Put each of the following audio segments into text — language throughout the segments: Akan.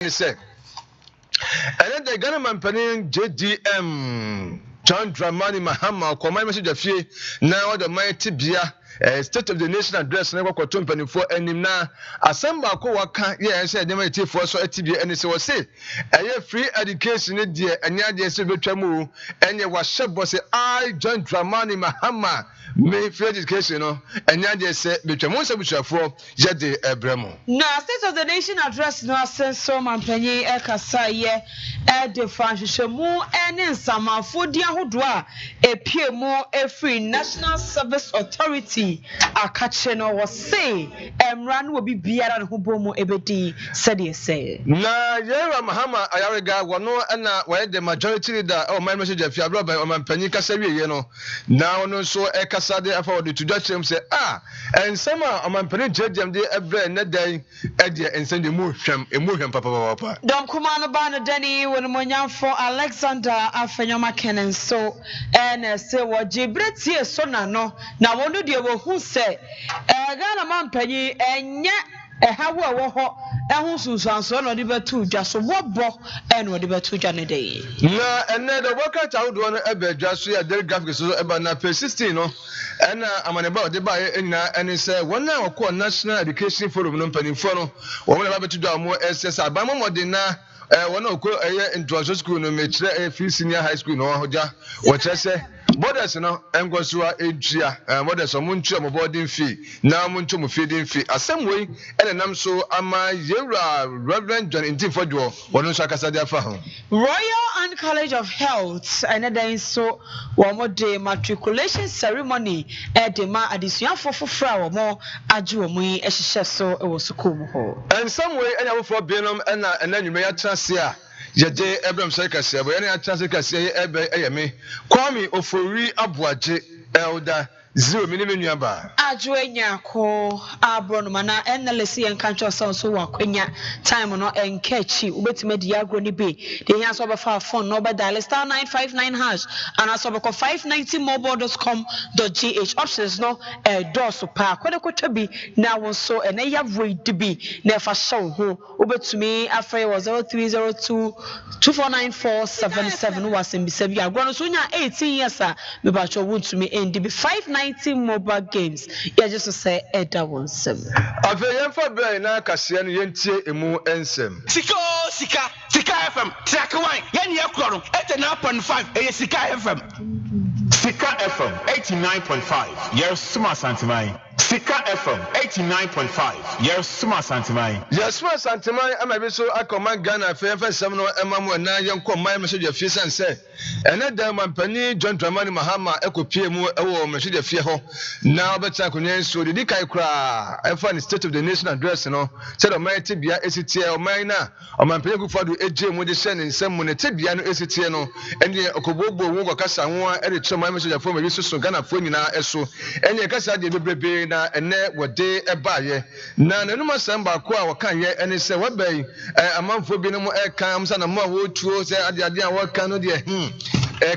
say. And then the Ghana man penning JDM John Dramani Mahama command message of ye now the mighty Bia State of the Nation address never got company for any na assemble ko waka yeah say dem eti for so atibia any say say free education dey anya dey say betwamu enye wa shebo say I John Dramani Mahama me free education no anya dey say betwamu say bushafo ye dey ebremo na State of the Nation address no asenso mampanyi ekasa ye de franhwehwemu ene nsamafo di ahodo a epie mu free National Service Authority akache no was say emra no obi biara no hobomu ebedi said ye say na Yera Mahama ayarega wono na we the majority leader o my message afia bro by o mampanyi kasa wiye no na ono so ekasa de afa de to dwachem say ensama o mampanyi JDM de ebre na dan e de ensende mu hwem papa dom kuma no ba no dani won monyamfo Alexander Afenyoma Kenen so say wo jibretie so na no na wono de who say Ghana mampanyi enye ehawo a wo ho ehun sunsanso no de betu dwa so wobo eno de betu dwa ne dey na enne the worker child one ebe dwa so ya der graphics so eba na page 16 no ena amaneba de ba enna ene say wona akọ National Education Forum no mpanimfo no wo mo na betu dwa mo SS abamo modern na wona akọ introduction school no mechire free senior high school no hoja wo kire say borders no engosua edua borders omuntua mo boarding fee na omuntua mo feeding fee asemwe ene nam so ama yewra Reverend John Intifodwo wono so akasa dia fa ho Royal and College of Health and then so womo de matriculation ceremony de ma adisuafo fofra womo age womo yi ehihye so e wo school mo ho and someway ene afofo bienom ena enanwume ya trase a Yede Abraham Sikka Kase3 but any chance Kase3 eyeme Kwame Ofori Abuaje elder 0 minimum ba ajoenya ko abro mana enlesi enkancho so wakwenya time no enkachi ubetime di agro ni be de yan so be fa phone no be dial star 959 hash and also be 590mobile.com.gh options no door so pa kwede kwotwa bi na won so ene ya void bi na fa show ho ubetumi afre was 0302 249477 wasem bi sabi agro no so nya 18 years a me ba cho wontumi endi bi 590 mobile games ya just to say eda wonsem afa for brain na Kase no yentie emu ensem Sikka FM track 1 yen ye kloro 89.5 Sikka FM 89.5 yes suma santimai Sikka FM 89.5 yes suma santimai ama bi so akọman Ghana fe sem no emamu na yenko my message afie san say ene da mampani John Dramani Mahama ekopie mu ewo message afie ho na obeta konyen so de dikai kra efa ni State of the Nation address no say the mighty bia esitie o man na o mampani kufado eje mu de hye ne nsem mu ne tebia no esitie no ene okobogbo wu kokasa ho e de my message afie ma bi so Ghana fo nyina eso ene kasa de bebrebe na ene wode ebaye na nanuma samba ko a wakan ye ene se wabai amanfo bi no mo eka amsa na mo wo tuo se ade a wakan no de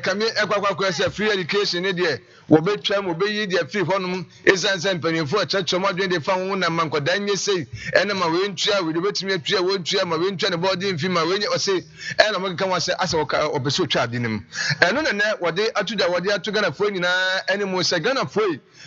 kame ekwakwa se free education ne de wo betwa mo beyi de free honum esansan panimfo a chachom adwen de fa ho na mankoda nye sei ene ma we ntua we de betumi atua wo ntua ma we ntua ne boarding fee ma we nye o sei ene mo kan wa se asa wo ka obeso twa ade nim eno ne wode atuda wode atugana fo nyina ene mo se gana fo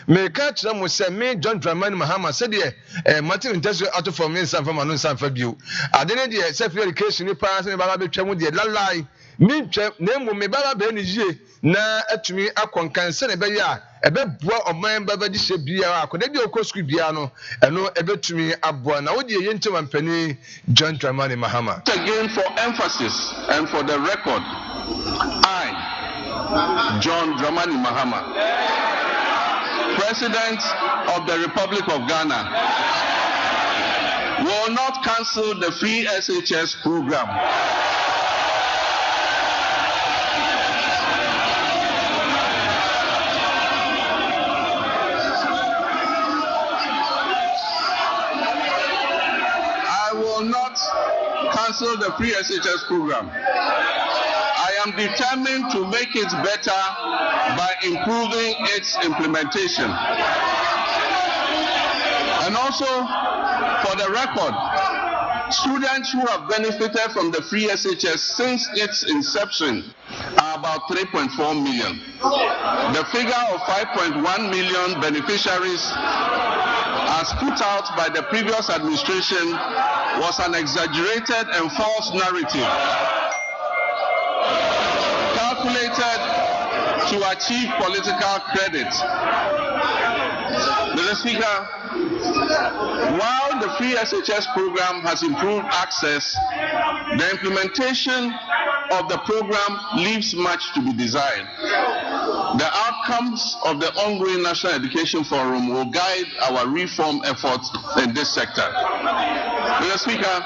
me ka kira mo se me John Dramani Mahama said de Martin Inteso out for me san fa ma no san fa bio ade ne de se free education ni pa se baba betwa mu de lalai mi twem na mu me baba be ni yie na atumi akonkan se ne be ya ebeboa oman baba di hye bia akoda bi okosku bia no eno ebetumi aboa na wodi yente wampani John Dramani Mahama. Again, for emphasis and for the record, I John Dramani Mahama, President of the Republic of Ghana, will not cancel the free SHS program. I will not cancel the free SHS program. I am determined to make it better by improving its implementation. And also, for the record, Students who have benefited from the free SHS since its inception are about 3.4 million. The figure of 5.1 million beneficiaries as put out by the previous administration was an exaggerated and false narrative calculated to achieve political credit. Mr. Speaker, while the free SHS program has improved access, the implementation of the program leaves much to be desired. The outcomes of the ongoing National Education Forum will guide our reform efforts in this sector. Mr. Speaker,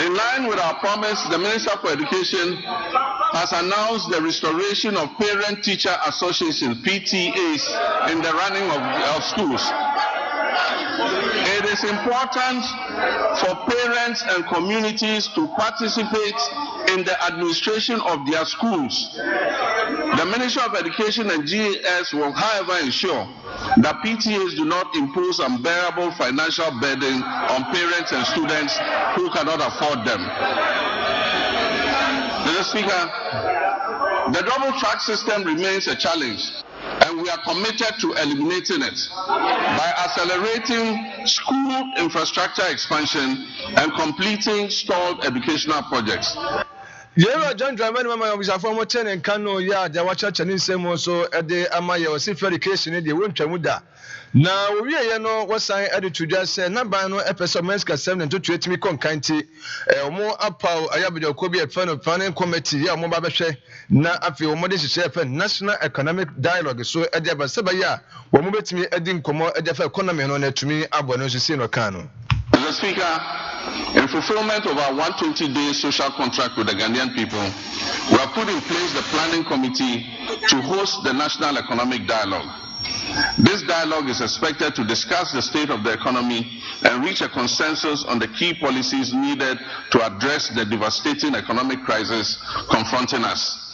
in line with our promise, the Minister for Education has announced the restoration of Parent-Teacher Associations, PTAs, in the running of schools. It is important for parents and communities to participate in the administration of their schools. The Ministry of Education and GAS will, however, ensure that PTAs do not impose unbearable financial burden on parents and students who cannot afford them. Mr. Speaker, the double track system remains a challenge, and we are committed to eliminating it by accelerating school infrastructure expansion and completing stalled educational projects. Yero John Dramani mama obisa formo chene kano ya da wacha chene nsemo so ede amaye o si education de wontwamu da na owie ye no wasan ede tudwa se na ban no epeso menska 7 to 28 mi konkanti omo apaw ayabede okobi efano planning committee ya omo ba behwe na afi omo de hye fe national economic dialogue so ede ba se ba ya wo mo betimi edi nkomo ede fa economy no na tumi abo no so si no kan no. Mr. Speaker, in fulfillment of our 120-day social contract with the Ghanaian people, we have put in place the planning committee to host the National Economic Dialogue. This dialogue is expected to discuss the state of the economy and reach a consensus on the key policies needed to address the devastating economic crisis confronting us.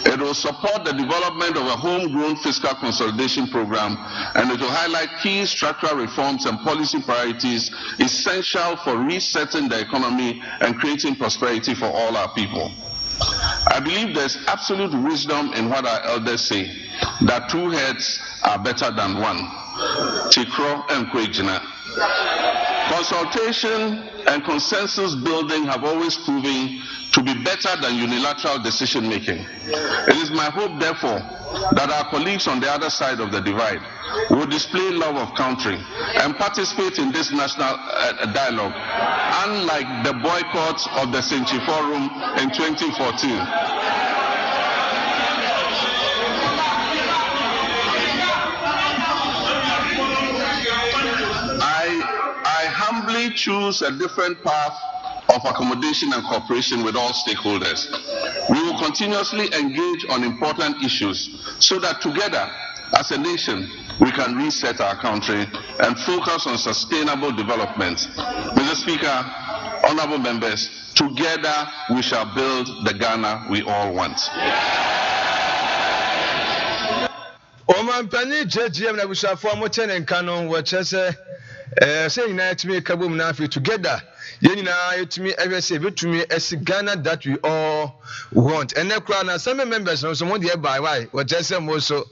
It will support the development of a homegrown fiscal consolidation program, and it will highlight key structural reforms and policy priorities essential for resetting the economy and creating prosperity for all our people. I believe there's absolute wisdom in what our elders say, that two heads are better than one. Tikro and Kwejina. Consultation and consensus building have always proven to be better than unilateral decision making. It is my hope, therefore, that our colleagues on the other side of the divide will display love of country and participate in this national dialogue, unlike the boycott of the Century Forum in 2014. I humbly choose a different path of accommodation and cooperation with all stakeholders. We will continuously engage on important issues so that together, as a nation, we can reset our country and focus on sustainable development. Mr. Speaker, honorable members, together we shall build the Ghana we all want. Omampani JGM na busafo mo chene nkano wachese say na tumi kabum na afi together yenina yetumi everything betumi esi Ghana that we all want. And ekra na some members no so mo dey buy why wachese mo so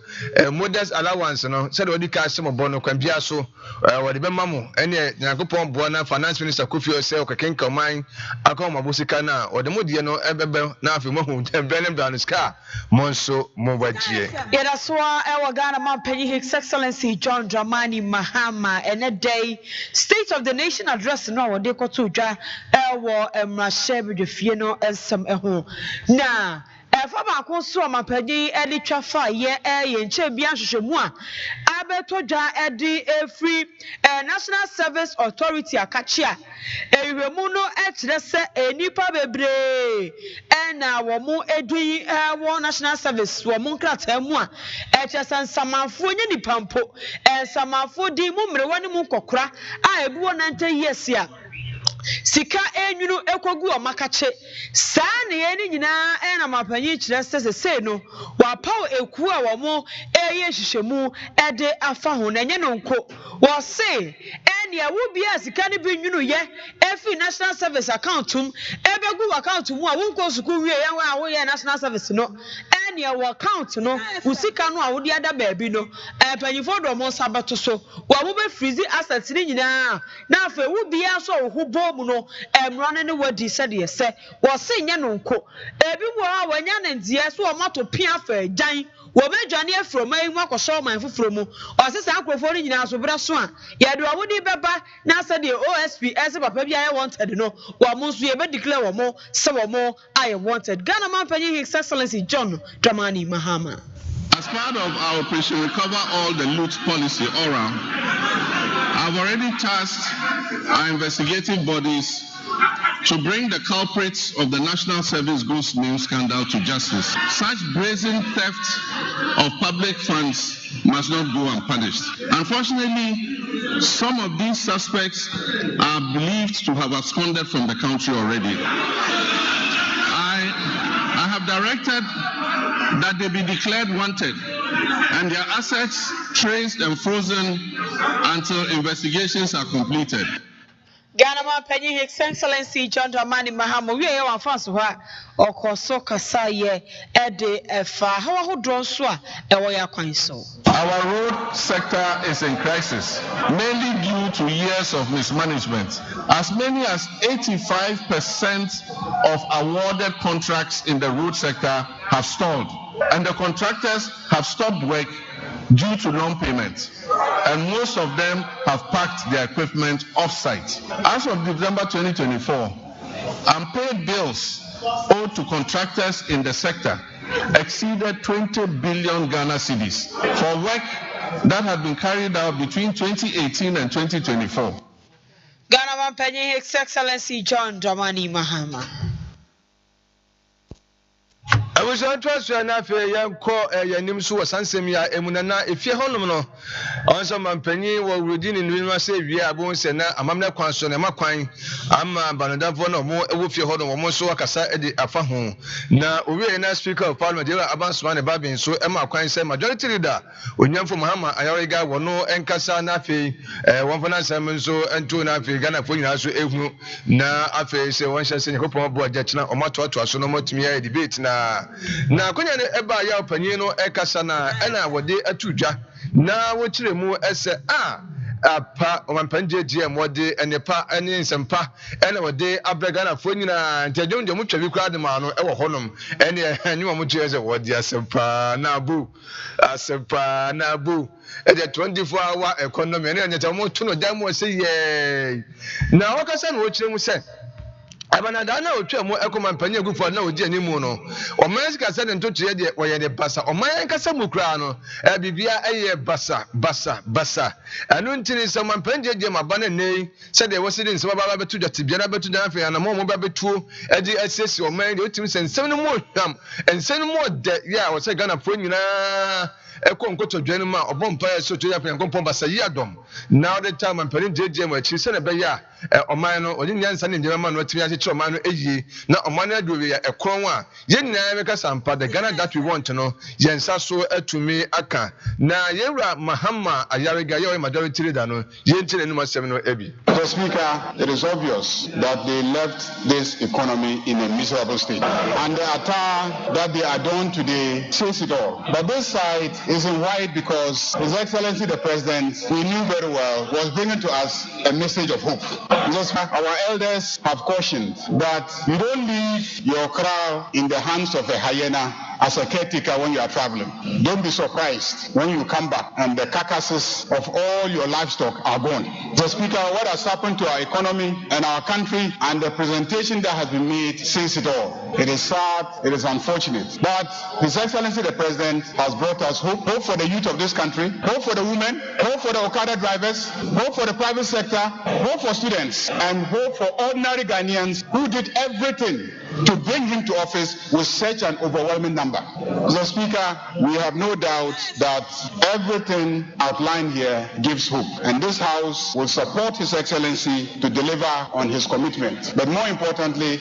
modest allowance no said odi ka se mo bono kwambia so wodi be mamu ene Nyankopon bo na finance minister Kofi Ose okakenka man akoma bosika na wodi modie no ebebe na afi mo hu benem dan ska mo so mo wajie yeda so ewa Ghana mampanyi His Excellency John Dramani Mahama ene day State of the Nation address no wodi ko to dwa ewo emrahye de fie no ensem eho na efa ba ko so mampanyi edi twafa ye ye nche bia hwehwemu a abeto dwa edi free National Service Authority akachia ehwemu no ekire se enipa bebre na wo mu edui wo National Service wo mu nkrata mu a ekire samafo nye nipampo samafo di mu mrewani mu kokora a ebi wo 90 years a Sika enwunu ekogu omakache saa ne yeni nyina na mapanyi kire sese no wa paw eku a wo mo eye hihemu ede afa ho na nye no nko wo se ene awu bia sika ne bi nwunu ye efi national service account ebegu account mu a wonko suku wie ye wa wo ye national service no ene wo account no usika no a wo de ada baabi no panyifo do mo sabato so wa wo be freeze assets ni nyina na afa ewu bia so wo ho no emrone ne wadi said ye se wo se nya no nko ebi mo a wanya na ntie so o mato pia fa agyan wo bedwane afro mai mu akosho man foforo mu o se sa akrofo ni nyina so bra so a ye de wo di beba na said the OSP as papa bia ye wanted no wo mo so ye be declare wo mo se wo mo I wanted Ghana man panyi His Excellency John Dramani Mahama. As part of our Operation Recover All the Loot policy, ORA, I've already tasked our investigative bodies to bring the culprits of the National Service Goods News scandal to justice. Such brazen theft of public funds must not go unpunished. Unfortunately, some of these suspects are believed to have absconded from the country already. I have directed that they be declared wanted and their assets traced and frozen until investigations are completed. Ghana man panyi His Excellency John Dramani Mahama we ye wan fanso ha okoso kasa ye ede efa ha ho dron so a ewo ya kwan so. Our road sector is in crisis, mainly due to years of mismanagement. As many as 85% of awarded contracts in the road sector have stalled, and the contractors have stopped work due to non-payment, and most of them have packed their equipment off-site. As of December 2024, unpaid bills owed to contractors in the sector exceeded 20 billion Ghana cedis for work that had been carried out between 2018 and 2024. Ghana man panyi His Excellency John Dramani Mahama. I was on transfer na fe yanko yanim so wasansem ya emunana efie honom no onso mampanyi wo wrodi ni nwa se wie abon se na amamna kwan so na makwan amma banodafo no mo ewo fie honom mo so akasa edi afa ho na owie na speaker of parliament era abansoma ne babin so ema kwan se majority leader onyamfo Mahama Ayariga wono enkasa na fe wonfana sam so ento na fe Ghana fo nyina so ehunu na afe se won hye se nyekopon bo agya kina o matoto so no motumi ya debate na konya ne eba ya opanyin no ekasa na ena wode atudwa na wo kire mu ese apa omanpanje GM wode enepa ene nsempa ena wode abrega na fo nyina ntajonjo mu twabi kwa de ma no ewo honom ene anyuma mu kire se wode asempa na bu ede 24-hour economy ene nyata mu tuno dan mu se ye na wakasa na wo kire mu se abanada na otwa mu ekoma mpanye agufo na odi animu no oman sika se ne ntoto ye de woye de basa oman nkasa mu kra no bibia eye basa anu ntini se man panje je mabana nei se de wosidi nse baba betu dwate bia na betu dan afa na mo ba betu edi asesi oman de otim se nsem no mo hwam ensem mo de ya wo se Ghana fo nyina ekonkoto dwanu ma obompa ya so to ya pyan kompon basa yi adom now the time man panje je mu achi se ne be ya oman no odi nyansa ne ndema no atimi achi oman no eyi na oman no adowe ya ekron a ye nyina meka sampa the Ghana that we want no yensa so atumi aka na yewra Mahama Ayariga ye majority leader no ye ntire no masem no ebi. Mr. Speaker, it is obvious that they left this economy in a miserable state, and the attack that they are doing today says it all. But this side is in white because His Excellency the President, we knew very well, was bringing to us a message of hope. Because our elders have cautioned that you don't leave your crown in the hands of a hyena as a caretaker when you are traveling. Don't be surprised when you come back and the carcasses of all your livestock are gone. Mr. Speaker, what has happened to our economy and our country and the presentation that has been made says it all. It is sad, it is unfortunate. But His Excellency the President has brought us hope for the youth of this country, hope for the women, hope for the Okada drivers, hope for the private sector, hope for students, and hope for ordinary Ghanaians who did everything to bring him to office with such an overwhelming number. Mr. Speaker, we have no doubt that everything outlined here gives hope, and this House will support His Excellency to deliver on his commitment. But more importantly,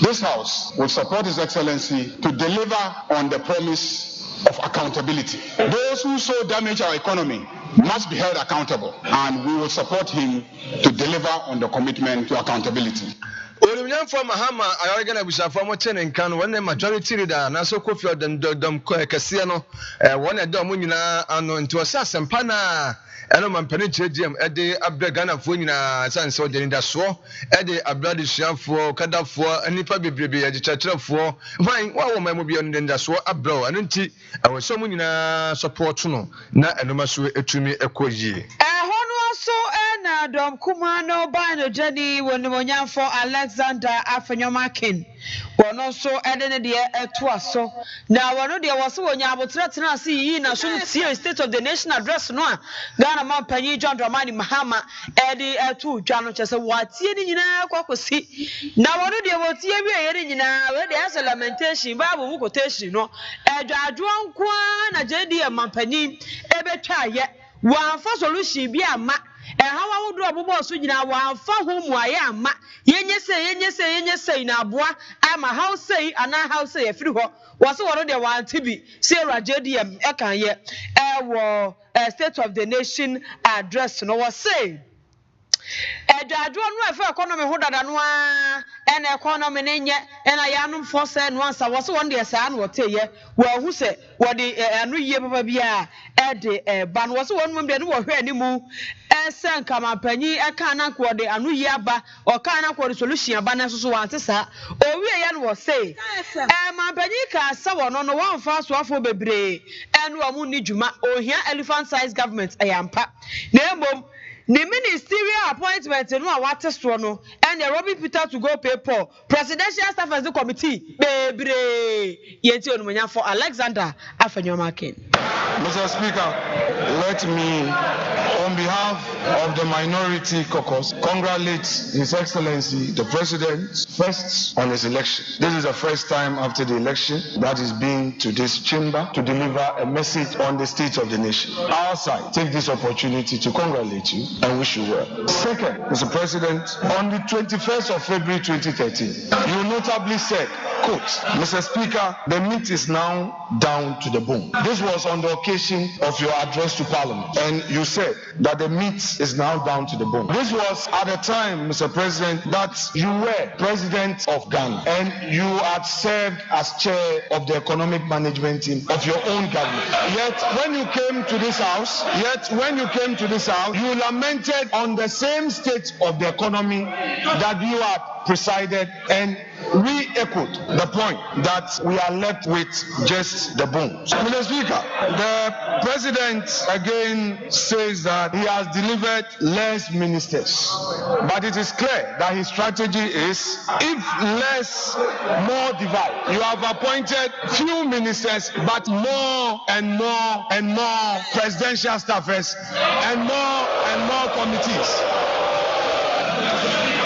this House will support His Excellency to deliver on the promise of accountability. Those who so damage our economy must be held accountable, and we will support him to deliver on the commitment to accountability. Olumnyamfo Mahama ayɔrega na busafo mo tene nkan no wɔne majority leader na so Kofi Odom kɛseɛ no wɔne dɔm nyinaa ano nti wɔsa asempa na ɛno mampani kyerɛgyem ɛde abra Ghanafoɔ nyinaa sanse wɔde nidasoɔ ɛde abra desuafoɔ kadafoɔ anipa bebrebe agyekyerɛkyerɛfoɔ hwan wɔwɔ ma mu bi ɔno nidasoɔ abra ɛno nti ɛwɔsɔ mu nyinaa support no na ɛnoma so etumi ɛkɔ yie so na dom kumano bano jani wonimonya for Alexander Afenyomakin wono so edene de eto so na wono de wo so wonya abotra tena se yi na so state of the nation address no a Ghana man panyi John Dramani Mahama edi eto dwa no chese watie ni nyina kwakosi na wono de wotie wi eye ni nyina we de as lamentation bible mu quotation no edwadwo nko na JD man panyi ebetwa ye wanfa solution bi ama hawa wodo obobo so nyina wanfa ho muaye ama yenyese na aboa ama how say ana how say afiri ho wose wono de wante bi Sarah JDM ekan ye wo state of the nation address no was say edwadwo no afa economy ho dada no a ena economy ne nye ena yanum force no ansa wose won de sa na wote ye wo hu se wode anu yie papa bia ede ban wose won mum de no wo hwe animu esen kampanyi eka na ko de anu yie aba o ka na ko solution aba na so wante sa owie ye no wo say mampanyi ka sa wono no won fa so afo bebre enu amu ni djuma ohia elephant size government ayampa na embom the ministerial appointment no a wate so no and the Robin Peter to go pay for presidential staff as the committee bebre yenti onumunya for Alexander Afenyomakin. Mr. Speaker, let me, on behalf of the minority caucus, congratulate His Excellency the President first on his election. This is the first time after the election that is being to this chamber to deliver a message on the state of the nation. Our side take this opportunity to congratulate you and wish you well. Second, Mr. President, on the 21st of February 2013, you notably said, quote, Mr. Speaker, the meat is now down to the bone. This was on the occasion of your address to Parliament, and you said that the meat is now down to the bone. This was at the time, Mr. President, that you were President of Ghana, and you had served as chair of the economic management team of your own government. Yet when you came to this house, you lamented on the same state of the economy that you had presided, and we echoed the point that we are left with just the bones. Mr. Speaker, the President again says that he has delivered less ministers, but it is clear that his strategy is, if less, more divide. You have appointed few ministers, but more and more presidential staffers and more committees.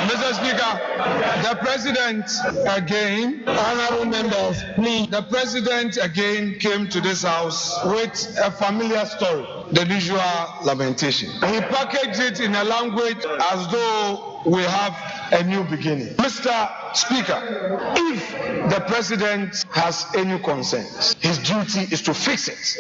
Mr. Speaker, the President again, honorable members, please, the President again came to this house with a familiar story, the usual lamentation. He packaged it in a language as though we have a new beginning. Mr. Speaker, if the President has any concerns, his duty is to fix it.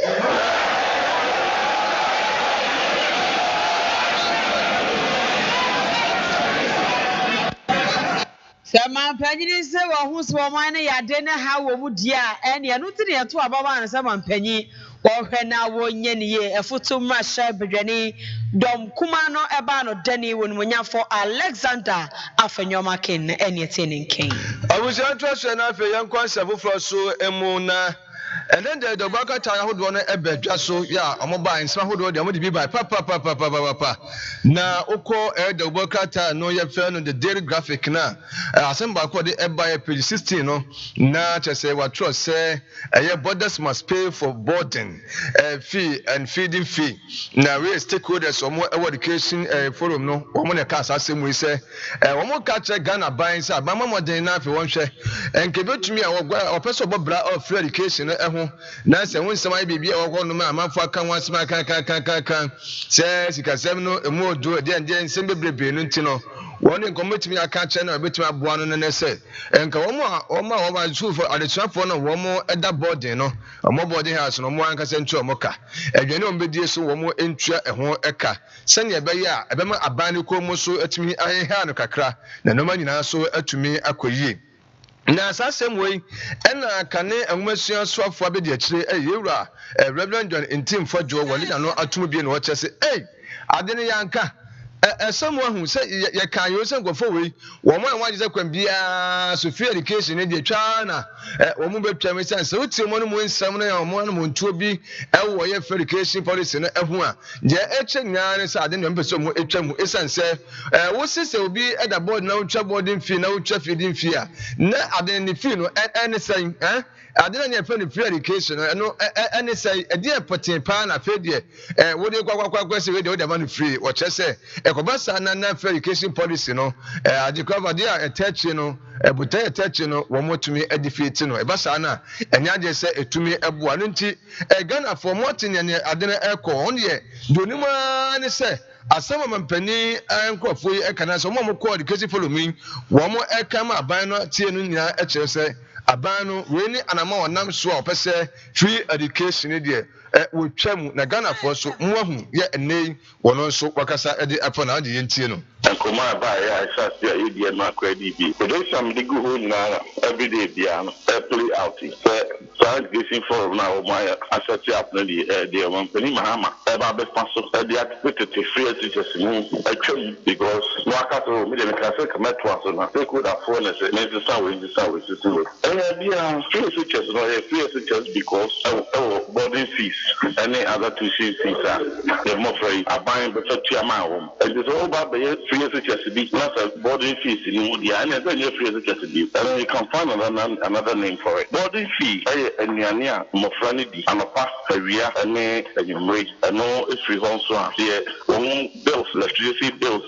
Sama panyi se wo hu so man na yade na ha wo mu dia ene anu ti ne to ababa na sama panyi wo hwe na wo nye ne ye efutu ma sha bedwani dom kuma no eba no dani wonu munya for Alexander Afenyomakin ene tie ne nken abuja trust na afi yan kwanse foforo so emu na and then the baka tire hold one ebe so yeah omoba nsema hold one dey be by papa na oko the baka tire no ye fe no the daily graphic na asemba ko de eba page 16 no na chese wa trust say borders must pay for boarding fee and feeding fee na we stakeholders omo education forum no omo na ka asem we say omo ka che Ghana ban say abama modern na fe won hwe enke betumi a opeso bobra of free education ho na se won sem ai bibia wo no ma amafo aka wan sem kan say Sikka Kase3 no emu odo de nsem bebrebe no ntino won nkometumi aka che na betumi aboa no ne se enka wo school for adesafo no wo mo eda boarding no omo boarding house no mo anka se ntu omo ka edwene ombedie so wo mo entua eho eka sene ebe ya ebema abane ko mo so atumi aheha no kakra na no ma nyina so atumi akoyie na asasem wey ena kane enwasua soafo abedi akire yewura Reverend John Intim Fadwo wali na no atum bi na wo chese ade ne yanka someone who say you can use some go we woman wan just kwan bia so free education dey twa na wo mu betwa me sense so tie mo no mo nsam na ya mo no mo ntuo bi wo ye free education policy na ehu a je eche nyaa ne sa ade no mpeso mo etwa mu esense wo sise obi eda board na utwa boarding fee na utwa feeding fee a na ade ne fee no ene say adena ne free education no ene say ade potin pa na fe de wo de kwakwa se we de man free wo chese ekobasa na free education policy no adikova dia attach no ebuta attach no wo motumi edifeat no ebasa na enya je se etumi eboa no nti Ghana for motin ne adena eko on ye donima ne se asema mampani enkrofo yi ekana so mo ko education follow me wo mo ekama aban no tie no nyina ekire se abano we ni anama onam so opese free education dey we twam na Ghana for so muahu ye enei wono so wakasa ede afa na ade yentie no Kuma ba ya isa sia yedi na kwedi bi do some dey go home na everyday bia no play out so education for na o my asset up na the company mahama ba be paso the activity free education actually because no akato me dey class come to so na they could afford na say me say we so bia free education no free education because boarding fees any other tuition fees are more free abang be to amount and it's all about the free education be not a boarding fees in the and then free education be and you can find another name for it boarding fee eniania mo frani di anopa awia ene enyumre no free home so here bills electricity bills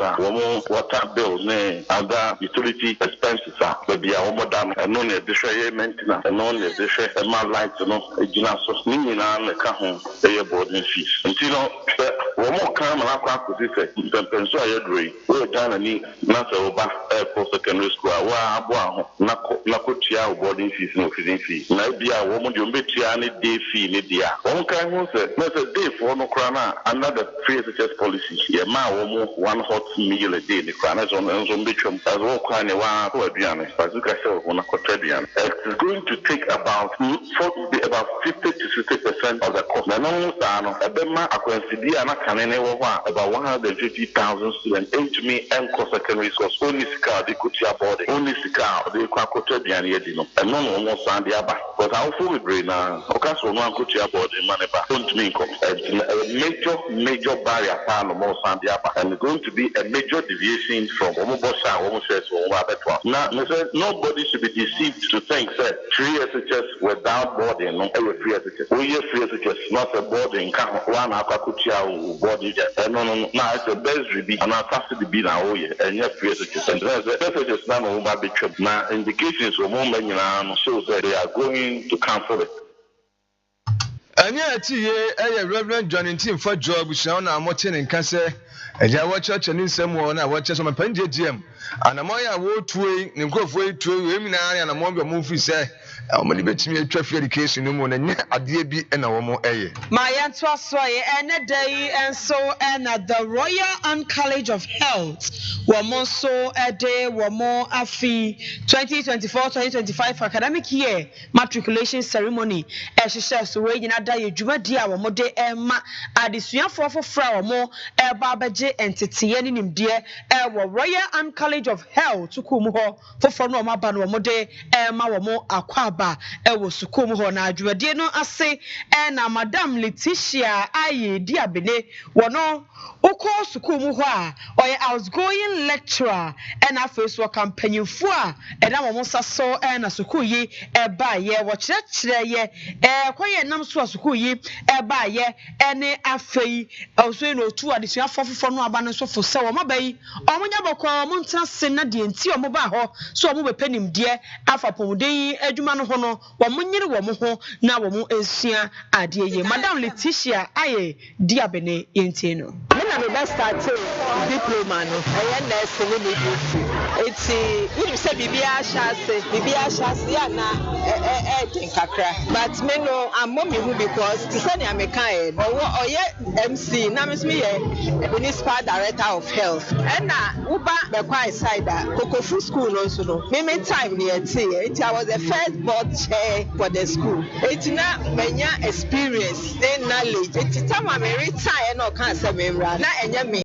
water bills ne other utility expenses are be a modern no ne de share maintenance no ne de share my light no ejina so ni na me ka ho boarding fees until wo mo kan ma akwa akosi se penso ayedroi we Ghana ni na se oba post secondary school wa abo aho na kotua boarding fees no feeding fee na bia wo mo de ombetua ne day fee ne dia wo kan ho se na se day for no kra na another free education policy ye ma wo mo 1 hot meal a day ne kra na so mbetwam as wo kwa ne wa ko aduane Sikka Kase3 wo na kotua aduane it's going to take about 50 to 60% of the cost na no sa no ebema akwansidi ana kanene wo ho about 150,000 students into me and secondary schools only Sikka they could share boarding only Sikka they could kotua aduane ye no and no no san dia ba but how for we brain na okaso no kotua boarding man ba don't mean a major barrier pa no mo san dia ba and going to be a major deviation from almost says now nobody should be deceived to think that free SHS without boarding no free SHS we free SHS not a boarding can one akakutia boarding no it's a best be and a be na and yes free SHS and SHS now no ba be now indications for more men shows that they are going to cancel it. Anya atiye Reverend John Intim Fadwo abusia na amote ne nka se eja wo church ne nsem wo na wo church so mapanje GM anamoya wo tuwe ne nkofo etuwe we mina na mo be mo fi se omali betimi atwa free education no mu na nya ade bi na wo mo eye my yanto asoye ene day enso na the Royal College of Health wo mo so ede wo mo afi 2024-2025 academic year matriculation ceremony ehhehye so we nyina da ye dwumadi a wo mo de ema adesuafo fofora wo mo eba beje agye entete ne nimdeɛ ɛwɔ Royal Armed College of Health sukuu mu hɔ foforɔ no ɔmaba no ɔmode ma wɔn akwaba ɛwɔ sukuu mu hɔ na adwumadie no ase na Madam Letitia aye diabene wɔno ukɔ sukuu mu hɔ a ɔyɛ outgoing lecturer na afei so kampanyinfo a ɛna wɔn nsa so na sukuu yi ba yɛ wɔkyerɛkyerɛ yɛ kɔyɛ nam so a sukuu yi ba yɛ ne afei ɔso no otu adesuafo foforɔ no aba no so fo sɛ wɔn aba yi wɔn nya bɔkɔ wɔn ntra se na deɛ nti wɔn ba hɔ so wɔn bɛpɛ nimdeɛ afa pomuden adwuma no ho no wɔn nyere wɔn ho na wɔn esua adeɛ yɛ Madam Letitia aye diabene yɛntie no na me best start diploma no ɛyɛ nurse ne midwifery eti wudi sɛ bibia hyase ya na ɛden kakra but me no ammo me hu because to sɛ nea me kan ɔyɛ MC na me so me yɛ municipal director of health ɛna uba bɛkwa side Kokofu school no so no me time ne eti I was the first board chair for the school eti na menya experience and knowledge eti time me retire na ɔka sɛ me na enye me